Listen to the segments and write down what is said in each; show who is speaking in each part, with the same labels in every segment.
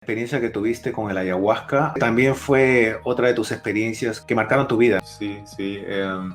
Speaker 1: Experiencia que tuviste con el ayahuasca también fue otra de tus experiencias que marcaron tu vida.
Speaker 2: Sí, sí.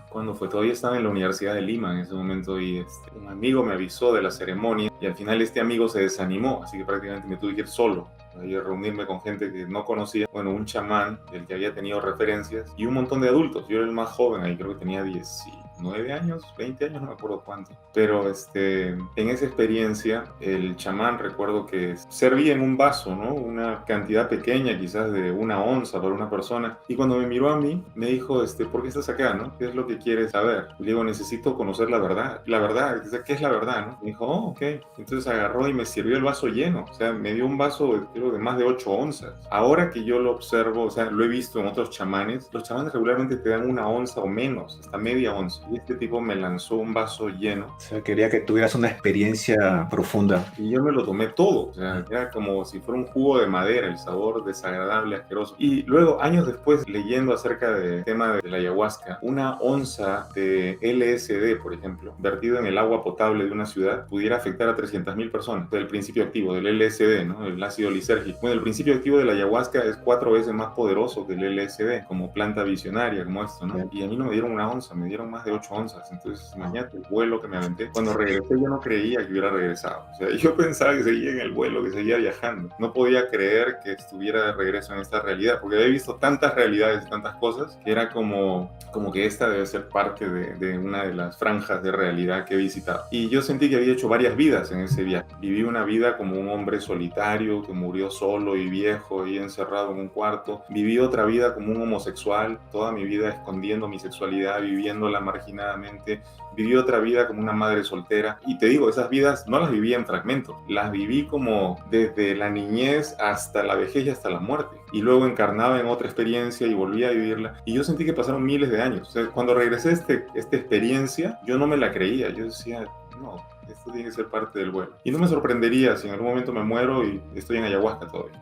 Speaker 2: Cuando fue, todavía estaba en la Universidad de Lima en ese momento y un amigo me avisó de la ceremonia y al final este amigo se desanimó, así que prácticamente me tuve que ir solo. Ahí a reunirme con gente que no conocía, bueno, un chamán del que había tenido referencias y un montón de adultos. Yo era el más joven ahí, creo que tenía 19 años, 20 años, no me acuerdo cuánto. Pero en esa experiencia, el chamán recuerdo que servía en un vaso, ¿no? Una cantidad pequeña, quizás de 1 onza para una persona. Y cuando me miró a mí, me dijo, ¿por qué estás acá, no? ¿Qué es lo que quieres saber? Y le digo, necesito conocer la verdad. La verdad, ¿qué es la verdad, no? Me dijo, oh, ok. Entonces agarró y me sirvió el vaso lleno. O sea, me dio un vaso, creo, de más de 8 onzas. Ahora que yo lo observo, o sea, lo he visto en otros chamanes, los chamanes regularmente te dan 1 onza o menos, hasta media onza. Y este tipo me lanzó un vaso lleno
Speaker 1: O sea, quería que tuvieras una experiencia profunda.
Speaker 2: y yo me lo tomé todo. O sea, era como si fuera un jugo de madera, el sabor desagradable, asqueroso. Y luego, años después, leyendo acerca del tema de la ayahuasca, 1 onza de LSD, por ejemplo, vertido en el agua potable de una ciudad, pudiera afectar a 300.000 personas. Del principio activo, del LSD, ¿no? El ácido lisérgico. Bueno, el principio activo de la ayahuasca es 4 veces más poderoso que el LSD, como planta visionaria, como esto, ¿no? Y a mí no me dieron 1 onza, me dieron más de 8 onzas. Entonces, imagínate el vuelo que me aventé. Cuando regresé, yo no creía que hubiera regresado. O sea, yo pensaba que seguía en el vuelo, que seguía viajando. No podía creer que estuviera de regreso en esta realidad, porque había visto tantas realidades y tantas cosas que era como que esta debe ser parte de una de las franjas de realidad que he visitado. Y yo sentí que había hecho varias vidas en ese viaje. Viví una vida como un hombre solitario que murió solo y viejo y encerrado en un cuarto. Viví otra vida como un homosexual, toda mi vida escondiendo mi sexualidad, viviéndola marginadamente. Viví otra vida como una madre soltera. Y te digo, esas vidas no las viví en fragmentos, las viví como desde la niñez hasta la vejez y hasta la muerte. Y luego encarnaba en otra experiencia y volví a vivirla. Y yo sentí que pasaron miles de años. O sea, cuando regresé a esta experiencia, yo no me la creía. Yo decía, no, esto tiene que ser parte del vuelo. Y no me sorprendería si en algún momento me muero y estoy en ayahuasca todavía.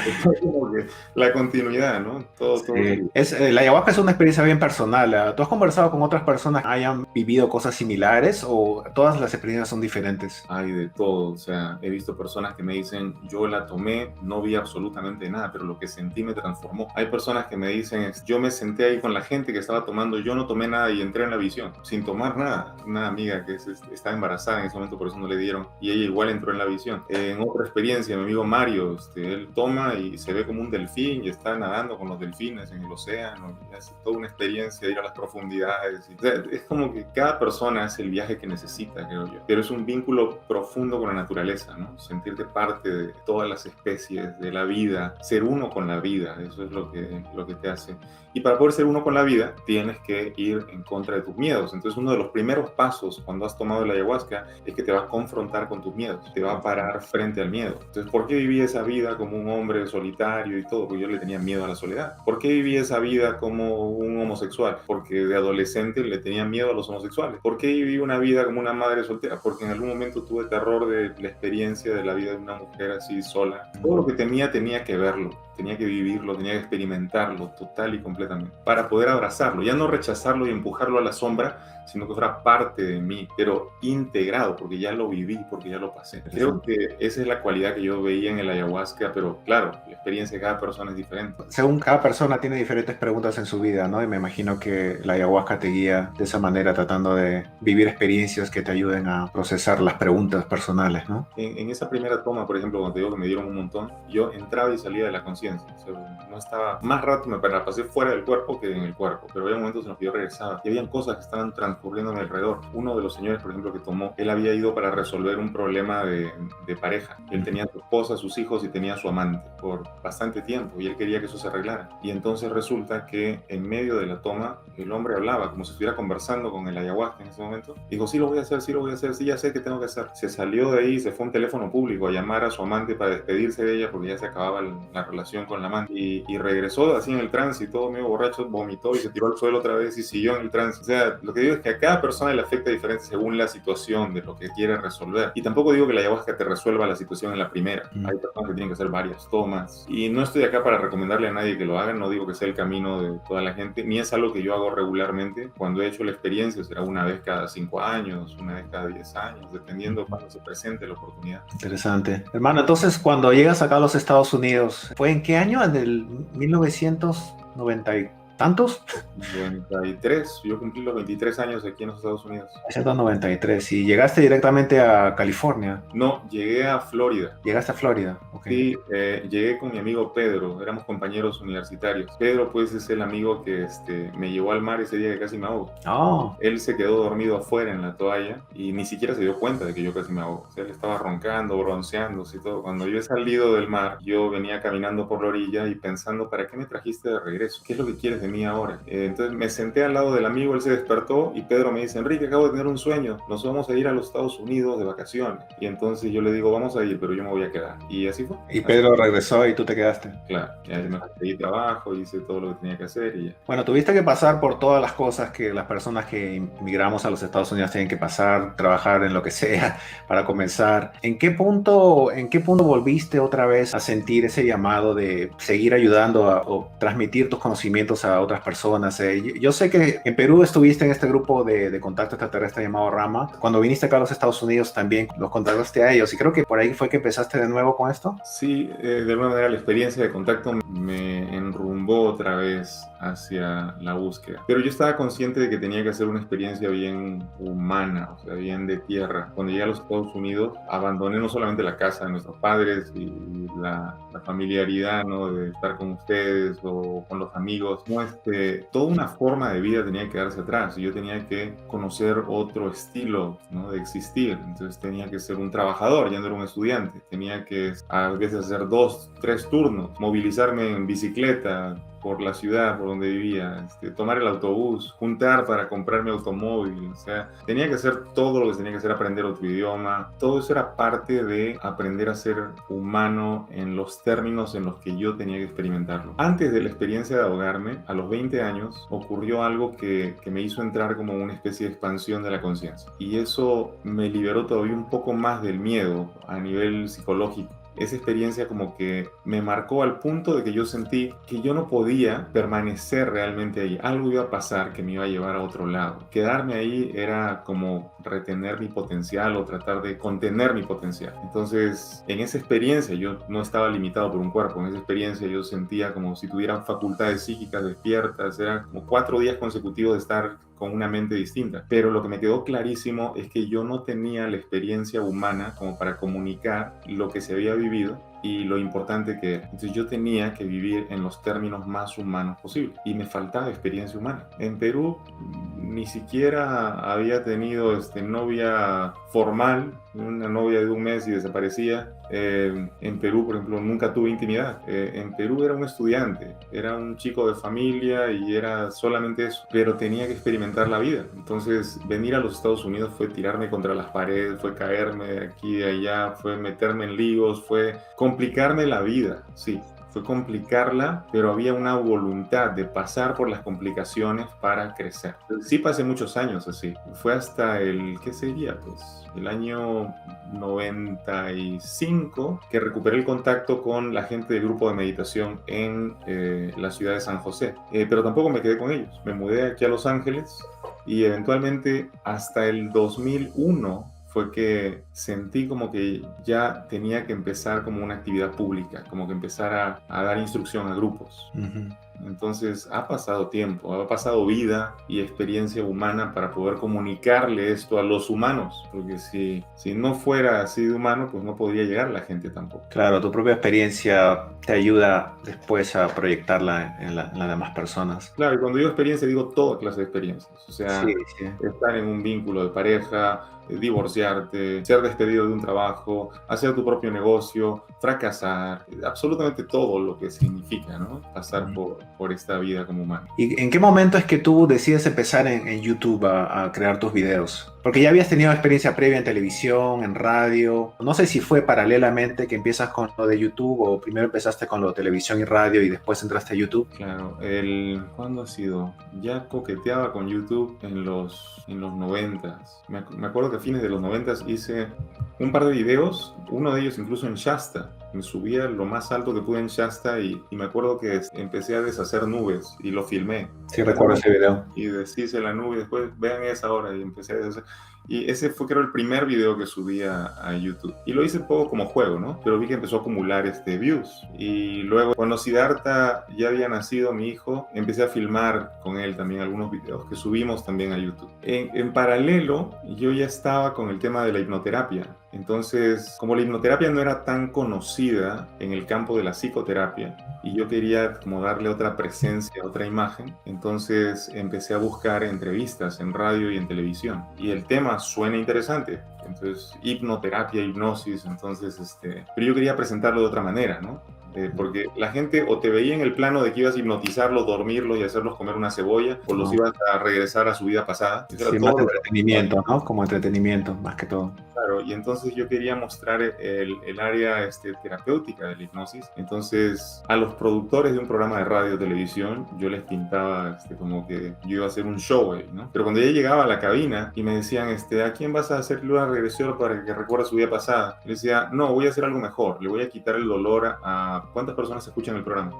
Speaker 2: Es como que la continuidad, ¿no? Todo
Speaker 1: Sí.
Speaker 2: sigue.
Speaker 1: La ayahuasca es una experiencia bien personal. ¿Tú has conversado con otras personas que hayan vivido cosas similares o todas las experiencias son diferentes?
Speaker 2: Hay de todo. O sea, he visto personas que me dicen, yo la tomé, no vi absolutamente nada, pero lo que sentí me transformó. Hay personas que me dicen, yo me senté ahí con la gente que estaba tomando, yo no tomé nada y entré en la visión, sin tomar nada. Una amiga que estaba embarazada en ese momento, por eso no le dieron, y ella igual entró en la visión. En otra experiencia, mi amigo Mario, él toma y se ve como un delfín y está nadando con los delfines en el océano, y hace toda una experiencia de ir a las profundidades. O sea, es como que cada persona hace el viaje que necesita, creo yo. Pero es un vínculo profundo con la naturaleza, ¿no? Sentirte parte de todas las especies, de la vida, ser uno con la vida, eso es lo que te hace. Y para poder ser uno con la vida, tienes que ir en contra de tus miedos. Entonces, uno de los primeros pasos cuando has tomado la ayahuasca es que te va a confrontar con tus miedos, te va a parar frente al miedo. Entonces, ¿por qué viví esa vida como un hombre solitario y todo? Porque yo le tenía miedo a la soledad. ¿Por qué viví esa vida como un homosexual? Porque de adolescente le tenía miedo a los homosexuales. ¿Por qué viví una vida como una madre soltera? Porque en algún momento tuve terror de la experiencia de la vida de una mujer así sola. Todo lo que temía tenía que verlo, tenía que vivirlo, tenía que experimentarlo total y completamente para poder abrazarlo, ya no rechazarlo y empujarlo a la sombra, sino que fuera parte de mí, pero integrado, porque ya lo viví, porque ya lo pasé. Creo que esa es la cualidad que yo veía en el ayahuasca, pero claro, la experiencia de cada persona es diferente.
Speaker 1: Según cada persona tiene diferentes preguntas en su vida, ¿no? Y me imagino que la ayahuasca te guía de esa manera, tratando de vivir experiencias que te ayuden a procesar las preguntas personales, ¿no?
Speaker 2: En esa primera toma, por ejemplo, cuando te digo que me dieron un montón, yo entraba y salía de la conciencia. O sea, no estaba, más rato me la pasé fuera del cuerpo que en el cuerpo, pero había momentos en los que yo regresaba y habían cosas que estaban transcurriendo a mi alrededor. Uno de los señores, por ejemplo, que tomó, él había ido para resolver un problema de pareja. Él tenía a su esposa, sus hijos y tenía a su amante por bastante tiempo y él quería que eso se arreglara. Y entonces resulta que en medio de la toma, el hombre hablaba como si estuviera conversando con el ayahuasca en ese momento. Dijo, sí lo voy a hacer, sí lo voy a hacer, sí ya sé qué tengo que hacer. Se salió de ahí, se fue a un teléfono público a llamar a su amante para despedirse de ella porque ya se acababa la relación. combinación con la amante. Y regresó así en el trance y todo medio borracho, vomitó y se tiró al suelo otra vez y siguió en el trance. O sea, lo que digo es que a cada persona le afecta diferente según la situación de lo que quiere resolver. Y tampoco digo que la ayahuasca te resuelva la situación en la primera. Hay personas que tienen que hacer varias tomas. Y no estoy acá para recomendarle a nadie que lo haga, no digo que sea el camino de toda la gente, ni es algo que yo hago regularmente. Cuando he hecho la experiencia será una vez cada 5 años, una vez cada 10 años, dependiendo cuando se presente la oportunidad.
Speaker 1: Interesante. Hermano, entonces cuando llegas acá a los Estados Unidos, ¿fue en qué año? ¿En el 1990 y tantos?
Speaker 2: 93, yo cumplí los 23 años aquí en los Estados Unidos.
Speaker 1: 1993. ¿Y llegaste directamente a California?
Speaker 2: No, llegué a Florida.
Speaker 1: ¿Llegaste a Florida? Okay.
Speaker 2: Sí, llegué con mi amigo Pedro, éramos compañeros universitarios. Pedro pues es el amigo que me llevó al mar ese día que casi me ahogo.
Speaker 1: Oh.
Speaker 2: Él se quedó dormido afuera en la toalla y ni siquiera se dio cuenta de que yo casi me ahogo. O sea, él estaba roncando, bronceándose y todo. Cuando yo he salido del mar, yo venía caminando por la orilla y pensando, ¿para qué me trajiste de regreso? ¿Qué es lo que quieres de mí ahora? Entonces me senté al lado del amigo, él se despertó y Pedro me dice, Enrique, acabo de tener un sueño, nos vamos a ir a los Estados Unidos de vacaciones. Y entonces yo le digo, vamos a ir, pero yo me voy a quedar. Y así fue.
Speaker 1: Y Pedro regresó y tú te quedaste.
Speaker 2: Claro, ya me conseguí trabajo, hice todo lo que tenía que hacer y ya.
Speaker 1: Bueno, tuviste que pasar por todas las cosas que las personas que inmigramos a los Estados Unidos tienen que pasar, trabajar en lo que sea para comenzar. ¿En qué punto volviste otra vez a sentir ese llamado de seguir ayudando o transmitir tus conocimientos a otras personas? Yo sé que en Perú estuviste en este grupo de contacto extraterrestre llamado Rama. Cuando viniste acá a los Estados Unidos también los contactaste a ellos y creo que por ahí fue que empezaste de nuevo con esto.
Speaker 2: Sí, de alguna manera la experiencia de contacto me enrumbó otra vez hacia la búsqueda. Pero yo estaba consciente de que tenía que hacer una experiencia bien humana, o sea, bien de tierra. Cuando llegué a los Estados Unidos, abandoné no solamente la casa de nuestros padres y la familiaridad, ¿no? De estar con ustedes o con los amigos, no, toda una forma de vida tenía que quedarse atrás y yo tenía que conocer otro estilo, ¿no? De existir. Entonces tenía que ser un trabajador, ya no era un estudiante. Tenía que a veces hacer 2, 3 turnos, movilizarme en bicicleta por la ciudad por donde vivía, tomar el autobús, juntar para comprarme automóvil, o sea, tenía que hacer todo lo que tenía que hacer, aprender otro idioma, todo eso era parte de aprender a ser humano en los términos en los que yo tenía que experimentarlo. Antes de la experiencia de ahogarme, a los 20 años, ocurrió algo que me hizo entrar como una especie de expansión de la conciencia, y eso me liberó todavía un poco más del miedo a nivel psicológico. Esa experiencia como que me marcó al punto de que yo sentí que yo no podía permanecer realmente ahí. Algo iba a pasar que me iba a llevar a otro lado. Quedarme ahí era como retener mi potencial o tratar de contener mi potencial. Entonces, en esa experiencia yo no estaba limitado por un cuerpo. En esa experiencia yo sentía como si tuviera facultades psíquicas despiertas. Eran como 4 días consecutivos de estar con una mente distinta. Pero lo que me quedó clarísimo es que yo no tenía la experiencia humana como para comunicar lo que se había vivido y lo importante que era. Entonces yo tenía que vivir en los términos más humanos posibles y me faltaba experiencia humana. En Perú ni siquiera había tenido novia formal, una novia de 1 mes y desaparecía. En Perú, por ejemplo, nunca tuve intimidad. En Perú era un estudiante, era un chico de familia y era solamente eso, pero tenía que experimentar la vida. Entonces venir a los Estados Unidos fue tirarme contra las paredes, fue caerme de aquí y de allá, fue meterme en líos, fue complicarme la vida, sí. Fue complicarla, pero había una voluntad de pasar por las complicaciones para crecer. Sí pasé muchos años así. Fue hasta ¿qué sería? Pues el año 95 que recuperé el contacto con la gente del grupo de meditación en la ciudad de San José. Pero tampoco me quedé con ellos. Me mudé aquí a Los Ángeles y eventualmente hasta el 2001 fue que sentí como que ya tenía que empezar como una actividad pública, como que empezar a dar instrucción a grupos. Uh-huh. Entonces ha pasado tiempo, ha pasado vida y experiencia humana para poder comunicarle esto a los humanos, porque si no fuera así de humano, pues no podría llegar a la gente tampoco.
Speaker 1: Claro, tu propia experiencia te ayuda después a proyectarla en las demás personas.
Speaker 2: Claro, y cuando digo experiencia digo toda clase de experiencias, o sea, sí. Estar en un vínculo de pareja, divorciarte, ser despedido de un trabajo, hacer tu propio negocio, fracasar, absolutamente todo lo que significa, ¿no? Pasar por esta vida como humano.
Speaker 1: ¿Y en qué momento es que tú decides empezar en YouTube a crear tus videos? Porque ya habías tenido experiencia previa en televisión, en radio. No sé si fue paralelamente que empiezas con lo de YouTube o primero empezaste con lo de televisión y radio y después entraste a YouTube.
Speaker 2: Claro, ¿cuándo ha sido? Ya coqueteaba con YouTube en los 90s. Me acuerdo que a fines de los 90s hice un par de videos, uno de ellos incluso en Shasta. Me subía lo más alto que pude en Shasta y me acuerdo que empecé a deshacer nubes y lo filmé.
Speaker 1: Sí, recuerdo ese video.
Speaker 2: Y deshice la nube y después vean esa hora y empecé a deshacer. Y ese fue, creo, el primer video que subí a YouTube. Y lo hice un poco como juego, ¿no? Pero vi que empezó a acumular views. Y luego, cuando Siddhartha ya había nacido, mi hijo, empecé a filmar con él también algunos videos que subimos también a YouTube. En paralelo, yo ya estaba con el tema de la hipnoterapia. Entonces, como la hipnoterapia no era tan conocida en el campo de la psicoterapia, y yo quería como darle otra presencia, otra imagen, entonces empecé a buscar entrevistas en radio y en televisión. Y el tema suena interesante. Entonces, hipnoterapia, hipnosis, entonces, pero yo quería presentarlo de otra manera, ¿no? Porque la gente o te veía en el plano de que ibas a hipnotizarlos, dormirlos y hacerlos comer una cebolla, o los ibas a regresar a su vida pasada.
Speaker 1: Sí, más entretenimiento, ¿no? Como entretenimiento, más que todo.
Speaker 2: Claro, y entonces yo quería mostrar el área terapéutica de la hipnosis. Entonces, a los productores de un programa de radio o televisión, yo les pintaba como que yo iba a hacer un show ahí, ¿no? Pero cuando ya llegaba a la cabina y me decían, ¿a quién vas a hacerle una regresión para que recuerde su vida pasada? Yo decía, no, voy a hacer algo mejor. Le voy a quitar el dolor a... ¿Cuántas personas escuchan el programa?